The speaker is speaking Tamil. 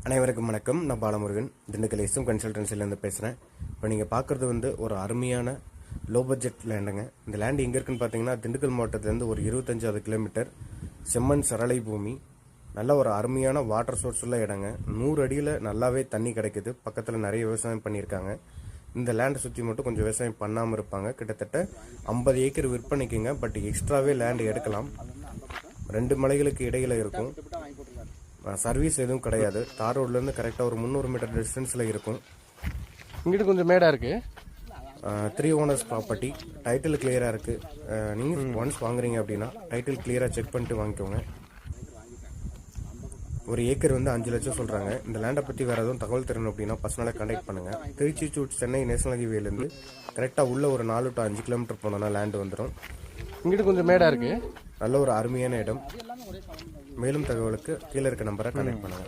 அனைவருக்கும் வணக்கம். நான் பாலமுருகன், திண்டுக்கல் எஸ்எம் கன்சல்டன்சிலேருந்து பேசுகிறேன். இப்போ நீங்கள் பார்க்குறது ஒரு அருமையான லோ பட்ஜெட் லேண்டுங்க. இந்த லேண்டு எங்கே இருக்குன்னு பார்த்தீங்கன்னா, திண்டுக்கல் மாவட்டத்துலேருந்து ஒரு 25 கிலோமீட்டர் செம்மண் சரளை பூமி. நல்ல ஒரு அருமையான வாட்டர் சோர்ஸ் உள்ள இடங்க. 100 அடியில் நல்லாவே தண்ணி கிடைக்குது. பக்கத்தில் நிறைய விவசாயம் பண்ணியிருக்காங்க. இந்த லேண்டை சுற்றி மட்டும் கொஞ்சம் விவசாயம் பண்ணாமல் இருப்பாங்க. கிட்டத்தட்ட 50 ஏக்கர் விற்பனைக்குங்க. பட் எக்ஸ்ட்ராவே லேண்டு எடுக்கலாம். 2 மலைகளுக்கு இடையில இருக்கும். சர்வீஸ் எதுவும் கிடையாது. தார் ரோட்லேருந்து கரெக்டாக ஒரு 300 மீட்டர் டிஸ்டன்ஸில் இருக்கும். இங்கிட்டு கொஞ்சம் மேடாக இருக்குது. 3 ஓனர்ஸ் ப்ராப்பர்ட்டி. டைட்டில் கிளியராக இருக்குது. நீங்கள் ஒன்ஸ் வாங்குறீங்க அப்படின்னா டைட்டில் கிளியராக செக் பண்ணிட்டு வாங்கிக்கோங்க. ஒரு ஏக்கர் 5 லட்சம் சொல்கிறாங்க. இந்த லேண்டை பற்றி வேறு எதுவும் தகவல் தரணும் அப்படின்னா பர்சனலாக கான்டாக்ட் பண்ணுங்கள். திருச்சி டு சென்னை நேஷனல் ஹைவேலேருந்து கரெக்டாக உள்ள ஒரு 4 to 5 கிலோமீட்டர் போனோன்னா லேண்டு வந்துடும். இங்கிட்டு கொஞ்சம் மேடாக இருக்குது. நல்ல ஒரு அருமையான இடம். மேலும் தகவலுக்கு கீழே இருக்க நம்பரை கான்டாக்ட் பண்ணுங்கள்.